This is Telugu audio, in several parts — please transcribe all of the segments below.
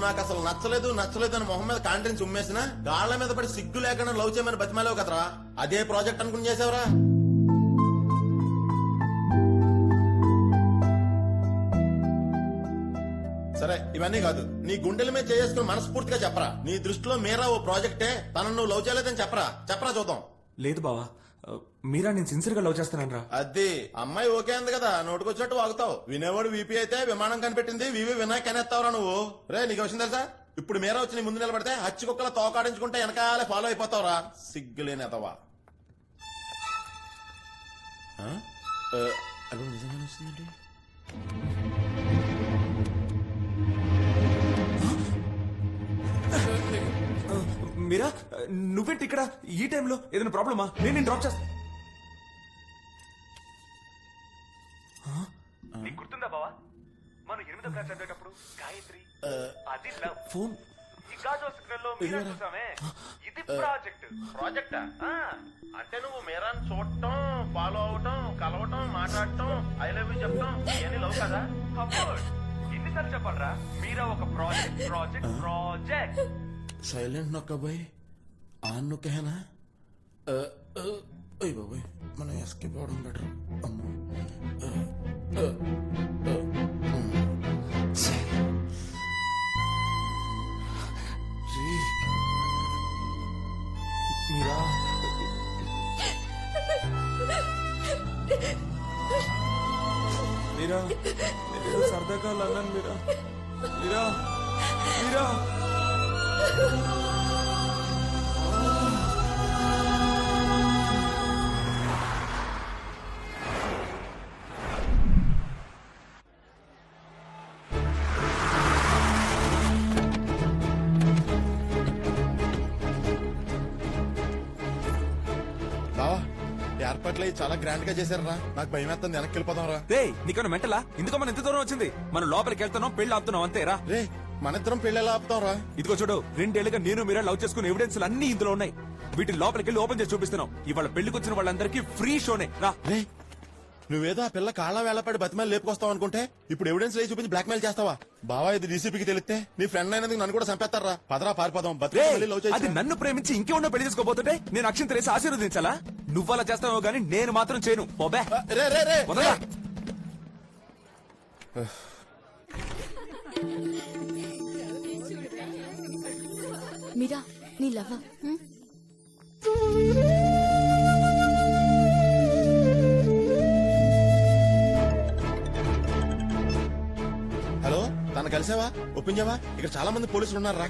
నాకు అసలు నచ్చలేదు అని మొహం మీద కాంట్రించి ఉమ్మేసిన గాళ్ల మీద పడి సిగ్గు లేకుండా లవ్ చేయమని బతిమాలేవు కదరా. అదే ప్రాజెక్ట్ అనుకుని చేసావురా. సరే ఇవన్నీ కాదు, నీ గుండెల మీద చేసుకుని మనస్ఫూర్తిగా చెప్పరా. నీ దృష్టిలో మీరా ఓ ప్రాజెక్టే, తనను నువ్వు లవ్ చేయలేదని చెప్పరా చూద్దాం. లేదు బావా, మీరా నేను సిన్సియర్ గా లవ్ చేస్తాను రా. అది అమ్మాయి ఓకే అంది కదా, నోటుకొచ్చినట్టు వాగుతావు. వినేవాడు వీపీ అయితే విమానం కనిపెట్టింది, వివి వినాయక్ అనేస్తావురా నువ్వు. రే నీకు విషయం తెలుసా, ఇప్పుడు మీరా వచ్చి నీ ముందు నిలబడితే హచ్చి కుక్కల తోకాడించుకుంటే వెనకాలే ఫాలో అయిపోతావురా. సిగ్గులేని అతవా. నిజంగానే వస్తుందండి. మీరా నువ్వేంటి ఇక్కడ ఈ టైంలో? ఏదైనా ప్రాబ్లమా? నేను డ్రాప్ చేస్తా. నీకు గుర్తుందా బావా, మనం 8వ క్లాస్ చదివేటప్పుడు గాయత్రి అది లవ్ ఫోన్ ఈ గాజో సిగ్నల్ లో మీరా చూసామే, ఇది ప్రాజెక్టా? అంటే నువ్వు మీరాన్ని చూడటం, ఫాలో అవటం, కలవటం, మాట్లాడటం, ఐ లవ్ యూ చెప్పటం ఇవన్నీ లవ్ కదా? ఎన్నిసార్లు చెప్పాలరా, మీరా ఒక ప్రాజెక్ట్. సైలెంట్ నొక్కబోయ్ ఆన్ నొక్కేనా? అయ్య బాబోయ్, మనం ఎస్కేప్ అవడం బెటర్. అమ్మో మీరా మీరా నేను సరదాగా అన్నాను. మీరా మీరా మీరా బావా ఏర్పాట్లు చాలా గ్రాండ్ గా చేశారా. నాకు భయం వేస్తుంది, వెనక్కి వెళ్ళిపోదాం రా. రే నీకన్నా మెంటలా? ఇందుకో మనం ఎంత దూరం వచ్చింది? మనం లోపలికి వెళ్తున్నాం, పెళ్లి ఆపుతున్నాం అంతేరా. రే మన ఇద్దరం పెళ్లి ఎలా ఆపుతాం రా? ఇదిగో చూడు, 2 ఏళ్లుగా నేను మీరా లవ్ చేసుకున్న ఎవిడెన్స్ అన్ని ఇందులో ఉన్నాయి. వీటిని లోపలికి వెళ్ళి ఓపెన్ చేసి చూపిస్తున్నాం. ఇవాళ పెళ్లికి వచ్చిన వాళ్ళందరికీ ఫ్రీ షోనే రా. రే నువ్వేదో ఆ పిల్ల కాళ్ళ వేళపడి బతిమాలి లేపుకొస్తావు అనుకుంటే ఇప్పుడు ఎవిడెన్స్ లేదు చూపించి బ్లాక్ మెయిల్ చేస్తావా? బావా ఇది డీసీపీకి తెలిస్తే నీ ఫ్రెండ్ అయినందుకు నన్ను కూడా చంపేస్తారా. పదరా పారిపోదాం. అది నన్ను ప్రేమించి ఇంకేమన్నా పెళ్లి చేసుకోబోతుంటే నేను అక్షం తెలిసి ఆశీర్వదించాలా? నువ్వలా చేస్తావో గానీ నేను మాత్రం చేయను. పోబే వదలరా. మీరా నీ లవ్. హలో, తను కలిసావా? ఒప్పించావా? ఇక్కడ చాలా మంది పోలీసులు ఉన్నారా?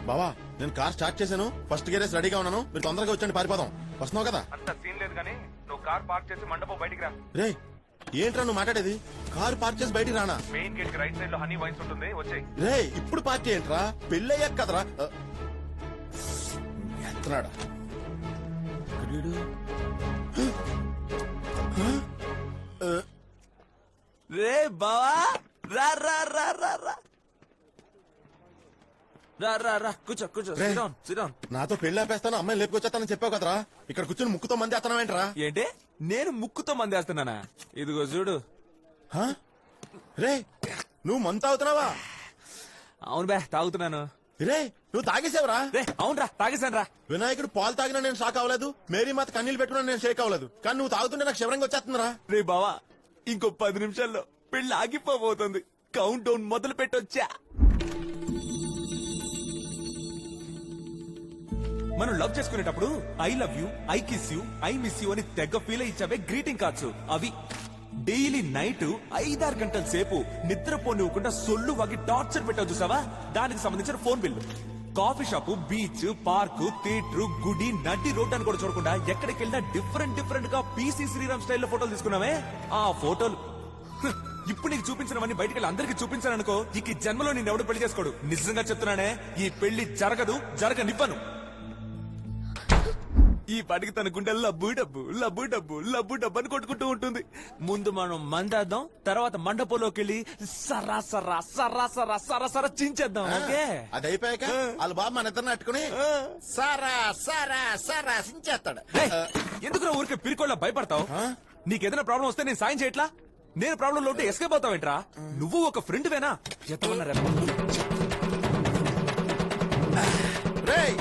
బావా నేను కార్ స్టార్ట్ చేశాను, ఫస్ట్ గేరేస్ రెడీగా ఉన్నాను, మీరు తొందరగా వచ్చండి, పారిపోదాం. వస్తున్నావు కదా? అంత సీన్ లేదు కానీ నువ్వు కార్ పార్క్ చేసి మండపం బయటికి రా. రే ఏంట్రా నువ్వు మాట్లాడేది? కారు పార్క్ చేసి బయటికి రానా? మెయిన్ గేట్ కి రైట్ సైడ్ లో హనీ వైన్స్ ఉంటుంది, వచ్చేయ్. రే ఇప్పుడు పార్టీ ఏంట్రా? పెళ్ళయ్యాక కదరా. ఎత్తనాడా రే బావా రా రా రా రా రా రా రా రా కూర్చో కూర్చో. నాతో పెళ్లి ఆపేస్తాను, అమ్మాయి లేపుకొచ్చేస్తానని చెప్పావు కదరా. ఇక్కడ కూర్చొని ముక్కుతో మంది అతనమేంట్రా? ఏంటి నేను ముక్కుతో మంది వేస్తున్నానా? ఇదిగో చూడు. రే నువ్వు మందు తాగుతున్నావా? అవును బే తాగుతున్నాను. రే నువ్వు తాగేసావురా? రే అవునరా తాగేశాను రా. వినాయకుడు పాలు తాగినా నేను షాక్ అవ్వలేదు, మేరీ మాత కన్నీళ్ళు పెట్టుకున్నా నేను షేక్ అవ్వలేదు, కానీ నువ్వు తాగుతుంటే నాకు శివరంగా వచ్చేస్తుందిరా. రే బావా ఇంకో 10 నిమిషాల్లో పెళ్లి ఆగిపోబోతుంది. కౌంట్ డౌన్ మొదలు పెట్టొచ్చా? మనం లవ్ చేసుకునేటప్పుడు I love you, I kiss you, I miss you అని తెగ ఫీల్ ఇచ్చావే గ్రీటింగ్ కార్డ్స్. అవి డైలీ నైట్ 5-6 గంటల సేపు నిద్రపోనివ్వకుండా సొల్లు వాగి టార్చర్ పెట్టావు చూసావా, దానికి సంబంధించిన phone bill. Coffee shop, beach, park, theatre, గుడి, నడి రోడ్ అని కూడా చూడకుండా ఎక్కడికి వెళ్ళినా డిఫరెంట్ గా పీసీ శ్రీరామ్ స్టైల్లో ఫోటోలు తీసుకున్నావే, ఆ ఫోటోలు ఇప్పుడు నీకు చూపించినవన్నీ బయటికి వెళ్ళి అందరికి చూపించాననుకో, ఈ జన్మలో నేను ఎవడు పెళ్లి చేసుకోడు. నిజంగా చెప్తున్నానే, ఈ పెళ్లి జరగదు, జరగనివ్వను. ఈ పాటికి తన గుండె లబ్బు డబ్బు లబ్బు డబ్బు లబ్బు డబ్బు అని కొట్టుకుంటూ ఉంటుంది. ముందు మనం మందేద్దాం, తర్వాత మండపంలోకి వెళ్ళి సరా సరా సరా సరా సరా సరా చించేద్దాం. ఓకే అది అయిపోయాక వాళ్ళ బాబు మన ఇద్దరిని అట్టుకుని సరా సరా సరా చించేస్తాడు. ఎందుకు ఊరికే పిరికోళ్ళ భయపడతావు? నీకేదైనా ప్రాబ్లం వస్తే నేను సాయం చేయట్లా? నేను ప్రాబ్లం లో ఉంటే ఎస్కేప్ అవుతావేంట్రా? నువ్వు ఒక ఫ్రెండ్ వేనా? రేయ్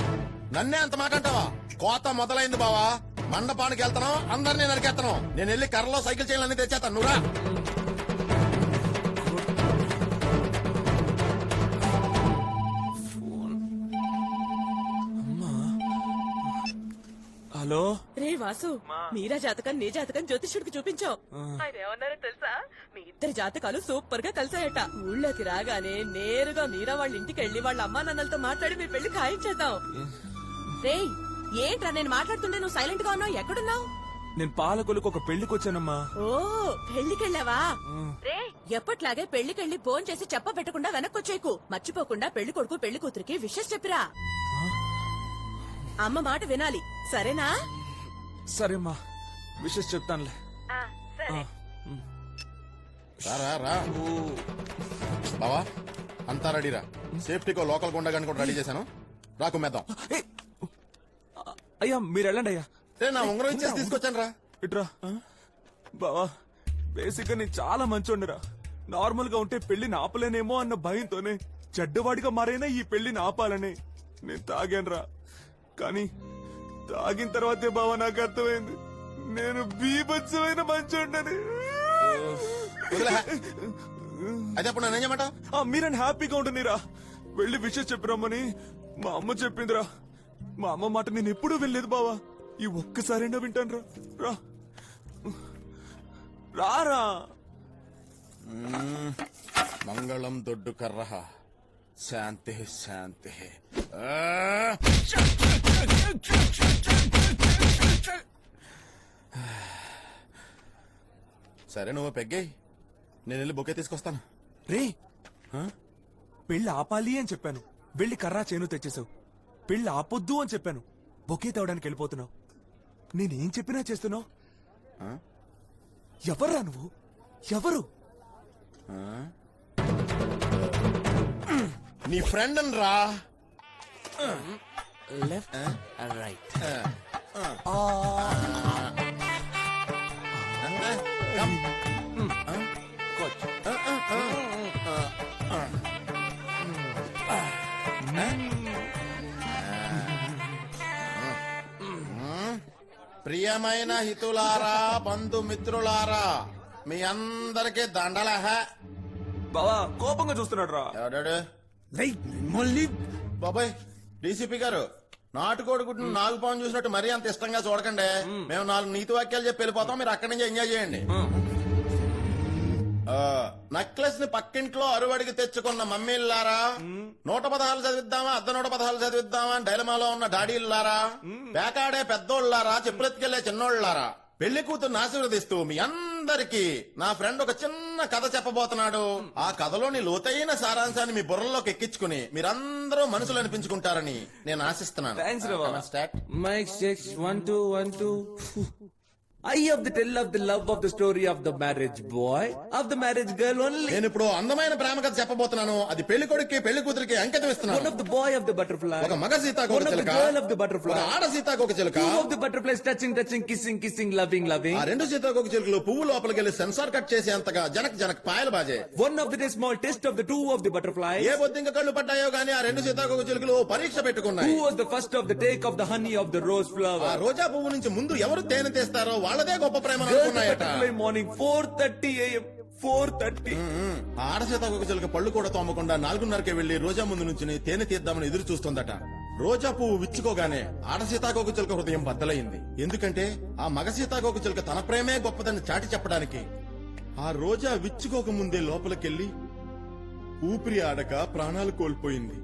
నన్నే అంత మాట అంటావా? కోత మొదలైంది బావా. మండపానికి వెళ్తాను, అందరినీ నరికేస్తాను. నేను వెళ్ళి కర్రలో సైకిల్ చైన్లు అన్ని తెచ్చేస్తాను. నువ్వురా. హలో రే వాసు, మీరా జాతకం నీ జాతకం జ్యోతిష్యుడికి చూపించావు. ఆయన ఏమన్నారో తెలుసా? మీ ఇద్దరి జాతకాలు సూపర్ గా కలిసాయట. ఊళ్ళోకి రాగానే నేరుగా మీరా వాళ్ళ ఇంటికి వెళ్లి వాళ్ళ అమ్మా నాన్నలతో మాట్లాడి మీ పెళ్లి ఖాయం చేద్దాం. రే ఏంట్రా నేను మాట్లాడుతుంటే నువ్వు సైలెంట్ గా ఉన్నావు? ఎక్కడున్నావు? నేను పాలకొలకు ఒక పెళ్లికి వచ్చానమ్మా. ఓ పెళ్లికెళ్ళావా? రే ఎప్పట్లాగే పెళ్లికెళ్ళి ఫోన్ చేసి చెప్ప పెట్టకుండా వెనక్కొచ్చేకు. మర్చిపోకుండా పెళ్లి కొడుకు పెళ్లి కూతురికి విషెస్ చెప్పిరా. అమ్మ మాట వినాలి, సరేనా? సరేమ్మా, విషెస్ చెప్తానులే. రా రా బావా, అంతా రెడీరా. సేఫ్టీకో లోకల్ గుండగాని కూడా రెడీ చేశాను. రా కుమ్మేద్దాం. ఏయ్! అయ్యా మీరు వెళ్ళండి అయ్యా. నా ఉంగరం ఇచ్చేసి తీసుకొచ్చాను రా. ఇట్రా బావా. బేసిక్ గా నేను చాలా మంచోండిరా. నార్మల్ గా ఉంటే పెళ్లిని ఆపలేనేమో అన్న భయంతోనే చెడ్డవాడిగా మారైనా ఈ పెళ్లిని ఆపాలని నేను తాగానురా. కానీ తాగిన తర్వాతే బావా నాకు అర్థమైంది నేను బీభత్సమైన మంచోండని. అయితే అప్పుడు నన్ను ఏం చేయమంటావు? మీరని హ్యాపీగా ఉంటుందిరా. వెళ్ళి విషయం చెప్పిరమ్మని మా అమ్మ చెప్పిందిరా. మా అమ్మ మాట నేను ఎప్పుడూ వెళ్ళలేదు బావా. ఈ ఒక్కసారైనా వింటాను రా. రారా. మంగళం దొడ్డు కర్రహ శాంతి శాంతి. సరే నువ్వు పెగ్గాయి, నేను వెళ్ళి బొకే తీసుకొస్తాను. రే పెళ్లి ఆపాలి అని చెప్పాను, వెళ్ళి కర్రా చేను తెచ్చేసావు. పెళ్లి ఆపొద్దు అని చెప్పాను, బొకే తేవడానికి వెళ్ళిపోతున్నావు. నేనేం చెప్పినా చేస్తున్నావు. ఎవర్రా నువ్వు? ఎవరు? నీ ఫ్రెండ్ రా. Left right. ప్రియమైన హితులారా, బంధుమిత్రులారా, మీ అందరికీ దండలహ. బావా కోపంగా చూస్తున్నాడు రా. ఎవడాడు? బాబాయ్ డీసీపీ గారు, నాటుకోడి గుడ్డు నాలుగు పావును చూసినట్టు మరీ అంత ఇష్టంగా చూడకండి. మేము 4 నీతి వాక్యాలు చెప్పి వెళ్ళిపోతాం, మీరు అక్కడి నుంచి ఎంజాయ్ చేయండి. నక్లెస్ ని పక్కింట్లో అరువడికి తెచ్చుకున్న మమ్మీల్లారా, 116 చదివిద్దామా, 116 చదివిద్దామా అని డైలమాలో ఉన్న డాడీల్లారా, పేకాడే పెద్దోళ్లారా, చెప్పులెత్తుకెళ్లే చిన్నోళ్లారా, పెళ్లి కూతుర్ని ఆశీర్వదిస్తూ మీ అందరికీ నా ఫ్రెండ్ ఒక చిన్న కథ చెప్పబోతున్నాడు. ఆ కథలోని లోతైన సారాంశాన్ని మీ బుర్రలోకి ఎక్కించుకుని మీరందరూ మనసులు అనిపించుకుంటారని నేను ఆశిస్తున్నాను. థ్యాంక్స్ రా బావా. Start. Mic checks 1 2 1 2. I have to tell of the love of the story of the marriage boy, of the marriage girl only. నేను ఇప్పుడు అందమైన ప్రేమ కథ చెప్పబోతున్నాను. అది పెళ్లి కొడుక్కి పెళ్లి కూతురికి అంకితం One ఇస్తున్నాను. of the boy of the butterfly. ఒక మగ సీతాకోక One of the చిలుక, girl of the ఒక butterfly. ఆడ సీతాకోక చిలుక. Two of the butterflies touching, touching, kissing, kissing, loving, loving. ఆ 2 సీతాకోక చిలుకలు పువ్వు లోపలికి వెళ్లి సెన్సార్ కట్ చేసేంతగా జనక్ జనక్ పాయలు బాజే. One of the small test of the two of the butterflies. ఏ బొద్దింక కళ్ళు పడ్డాయో గానీ ఆ 2 సీతాకోక చిలుకలు పరీక్ష పెట్టుకున్నాయి. Who was the first of the take of the honey of the rose ఆ flower? రోజా పువ్వు నుంచి ముందు ఎవరు తేనె తీస్తారో వాళ్ళదే గొప్ప ప్రేమ Girl, the అనుకున్నాయట. butterfly morning 4:30 a.m. 4:30. ఆ ఆడ సీతాకోక చిలుక పళ్ళు కూడా తోమకుండా 4:30కే వెళ్లి రోజా ముందు నుంచి తేనె తీద్దామని ఎదురు చూస్తుందట. రోజా పువ్వు విచ్చుకోగానే ఆడ సీతాకోక చిలుక హృదయం బద్దలైంది. ఎందుకంటే ఆ మగ సీతాకోక చిలుక తన ప్రేమే గొప్పదని చాటి చెప్పడానికి ఆ రోజా విచ్చుకోక ముందే లోపలికెళ్లి ఊపిరి ఆడక ప్రాణాలు కోల్పోయింది.